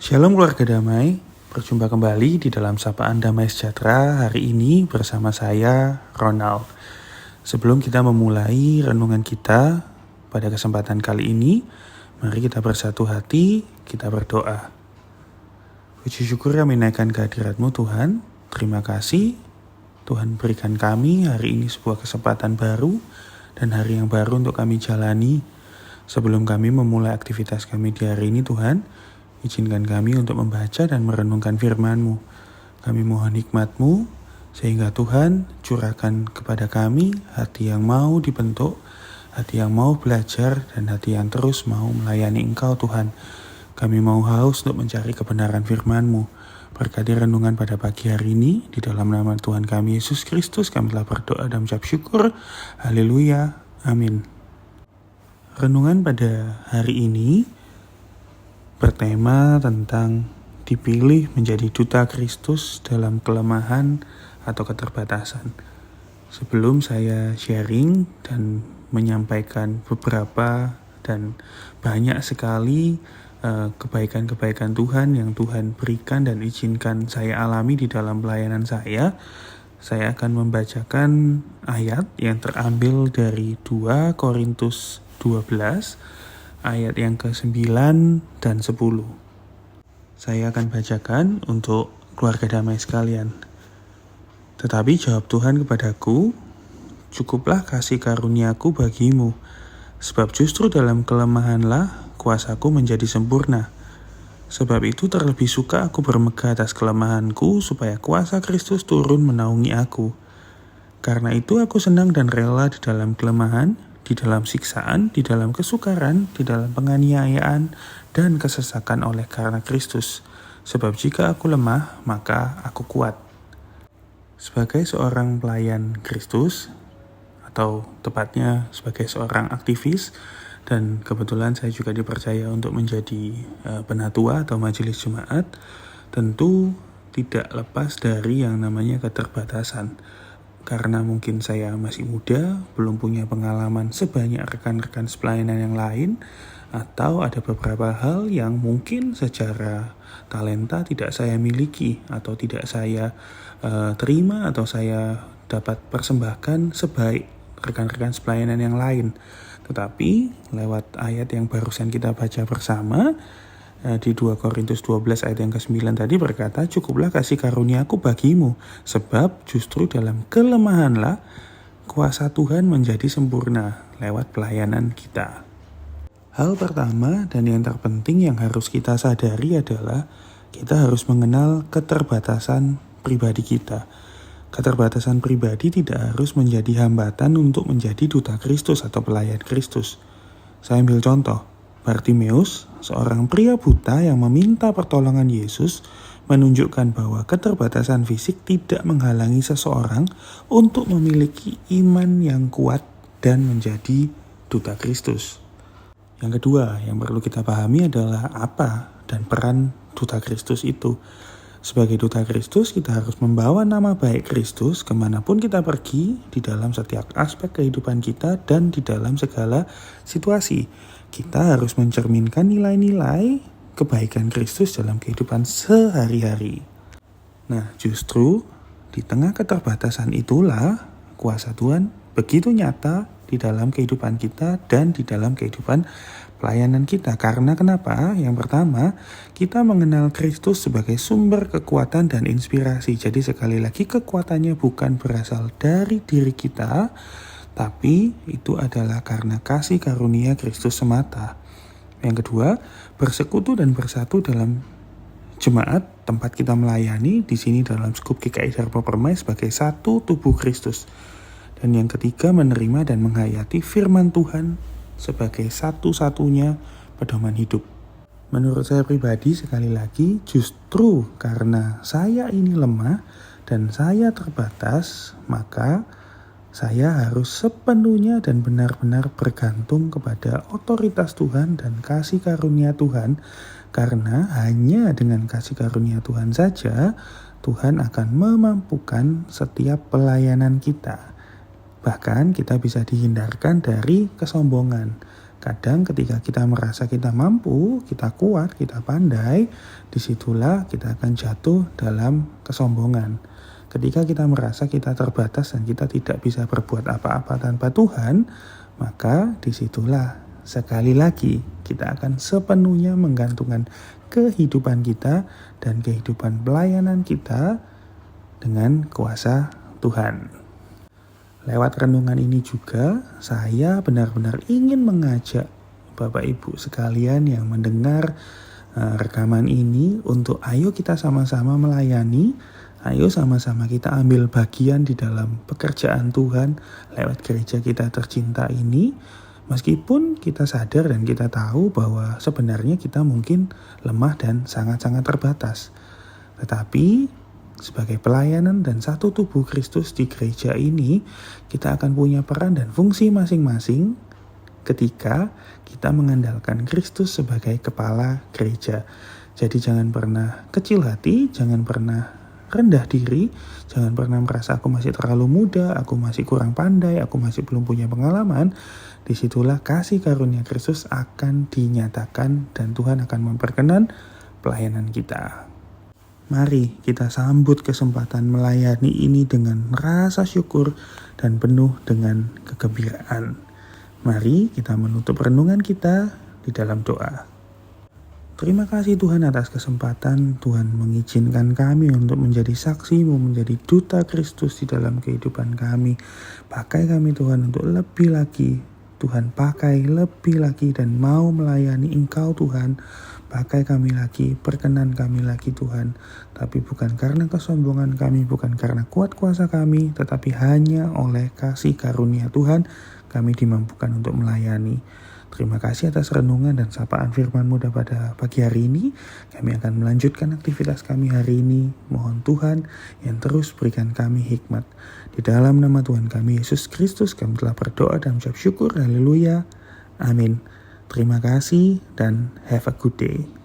Shalom keluarga damai, berjumpa kembali di dalam Sapaan Damai Sejahtera hari ini bersama saya, Ronald. Sebelum kita memulai renungan kita pada kesempatan kali ini, mari kita bersatu hati, kita berdoa. Puji syukur kami naikkan kehadirat-Mu Tuhan, terima kasih Tuhan berikan kami hari ini sebuah kesempatan baru dan hari yang baru untuk kami jalani. Sebelum kami memulai aktivitas kami di hari ini Tuhan, izinkan kami untuk membaca dan merenungkan firman-Mu. Kami mohon hikmat-Mu, sehingga Tuhan curahkan kepada kami hati yang mau dibentuk, hati yang mau belajar, dan hati yang terus mau melayani Engkau Tuhan. Kami mau haus untuk mencari kebenaran firman-Mu. Berkati renungan pada pagi hari ini, di dalam nama Tuhan kami Yesus Kristus, kami telah berdoa dan mengucap syukur. Haleluya, amin. Renungan pada hari ini bertema tentang dipilih menjadi duta Kristus dalam kelemahan atau keterbatasan. Sebelum saya sharing dan menyampaikan beberapa dan banyak sekali kebaikan-kebaikan Tuhan yang Tuhan berikan dan izinkan saya alami di dalam pelayanan saya akan membacakan ayat yang terambil dari 2 Korintus 12 ayat yang ke-9 dan 10. Saya akan bacakan untuk keluarga damai sekalian. Tetapi jawab Tuhan kepadaku, cukuplah kasih karuniaku bagimu, sebab justru dalam kelemahanlah kuasaku menjadi sempurna. Sebab itu terlebih suka aku bermegah atas kelemahanku, supaya kuasa Kristus turun menaungi aku. Karena itu aku senang dan rela di dalam kelemahan, di dalam siksaan, di dalam kesukaran, di dalam penganiayaan, dan kesesakan oleh karena Kristus. Sebab jika aku lemah, maka aku kuat. Sebagai seorang pelayan Kristus, atau tepatnya sebagai seorang aktivis, dan kebetulan saya juga dipercaya untuk menjadi penatua atau majelis jemaat, tentu tidak lepas dari yang namanya keterbatasan. Karena mungkin saya masih muda, belum punya pengalaman sebanyak rekan-rekan sepelayanan yang lain, atau ada beberapa hal yang mungkin secara talenta tidak saya miliki, atau tidak saya terima, atau saya dapat persembahkan sebaik rekan-rekan sepelayanan yang lain. Tetapi lewat ayat yang barusan kita baca bersama, di 2 Korintus 12 ayat yang ke-9 tadi berkata, cukuplah kasih karuniaku bagimu, sebab justru dalam kelemahanlah kuasa Tuhan menjadi sempurna lewat pelayanan kita. Hal pertama dan yang terpenting yang harus kita sadari adalah kita harus mengenal keterbatasan pribadi kita. Keterbatasan pribadi tidak harus menjadi hambatan untuk menjadi duta Kristus atau pelayan Kristus. Saya ambil contoh. Bartimeus, seorang pria buta yang meminta pertolongan Yesus, menunjukkan bahwa keterbatasan fisik tidak menghalangi seseorang untuk memiliki iman yang kuat dan menjadi duta Kristus. Yang kedua yang perlu kita pahami adalah apa dan peran duta Kristus itu. Sebagai duta Kristus, kita harus membawa nama baik Kristus kemanapun kita pergi, di dalam setiap aspek kehidupan kita dan di dalam segala situasi. Kita harus mencerminkan nilai-nilai kebaikan Kristus dalam kehidupan sehari-hari. Nah, justru di tengah keterbatasan itulah kuasa Tuhan begitu nyata di dalam kehidupan kita dan di dalam kehidupan pelayanan kita. Karena kenapa? Yang pertama, kita mengenal Kristus sebagai sumber kekuatan dan inspirasi. Jadi sekali lagi kekuatannya bukan berasal dari diri kita, tapi itu adalah karena kasih karunia Kristus semata. Yang kedua, bersekutu dan bersatu dalam jemaat tempat kita melayani, di sini dalam skup GKI Dharma Permai sebagai satu tubuh Kristus. Dan yang ketiga, menerima dan menghayati firman Tuhan sebagai satu-satunya pedoman hidup. Menurut saya pribadi, sekali lagi, justru karena saya ini lemah dan saya terbatas, maka saya harus sepenuhnya dan benar-benar bergantung kepada otoritas Tuhan dan kasih karunia Tuhan. Karena hanya dengan kasih karunia Tuhan saja, Tuhan akan memampukan setiap pelayanan kita. Bahkan kita bisa dihindarkan dari kesombongan. Kadang ketika kita merasa kita mampu, kita kuat, kita pandai, disitulah kita akan jatuh dalam kesombongan. Ketika kita merasa kita terbatas dan kita tidak bisa berbuat apa-apa tanpa Tuhan, maka disitulah sekali lagi kita akan sepenuhnya menggantungkan kehidupan kita dan kehidupan pelayanan kita dengan kuasa Tuhan. Lewat renungan ini juga saya benar-benar ingin mengajak Bapak Ibu sekalian yang mendengar rekaman ini untuk ayo kita sama-sama melayani, ayo sama-sama kita ambil bagian di dalam pekerjaan Tuhan lewat gereja kita tercinta ini. Meskipun kita sadar dan kita tahu bahwa sebenarnya kita mungkin lemah dan sangat-sangat terbatas. Tetapi sebagai pelayanan dan satu tubuh Kristus di gereja ini, kita akan punya peran dan fungsi masing-masing ketika kita mengandalkan Kristus sebagai kepala gereja. Jadi jangan pernah kecil hati, jangan pernah rendah diri, jangan pernah merasa aku masih terlalu muda, aku masih kurang pandai, aku masih belum punya pengalaman. Disitulah kasih karunia Kristus akan dinyatakan dan Tuhan akan memperkenan pelayanan kita. Mari kita sambut kesempatan melayani ini dengan rasa syukur dan penuh dengan kegembiraan. Mari kita menutup renungan kita di dalam doa. Terima kasih Tuhan atas kesempatan Tuhan mengizinkan kami untuk menjadi saksi-Mu, menjadi duta Kristus di dalam kehidupan kami. Pakai kami Tuhan untuk lebih lagi, Tuhan pakai lebih lagi dan mau melayani Engkau Tuhan. Pakai kami lagi, perkenan kami lagi Tuhan. Tapi bukan karena kesombongan kami, bukan karena kuat kuasa kami, tetapi hanya oleh kasih karunia Tuhan kami dimampukan untuk melayani. Terima kasih atas renungan dan sapaan firman-Mu pada pagi hari ini. Kami akan melanjutkan aktivitas kami hari ini. Mohon Tuhan yang terus berikan kami hikmat. Di dalam nama Tuhan kami Yesus Kristus kami telah berdoa dan mengucap syukur. Haleluya. Amin. Terima kasih dan have a good day.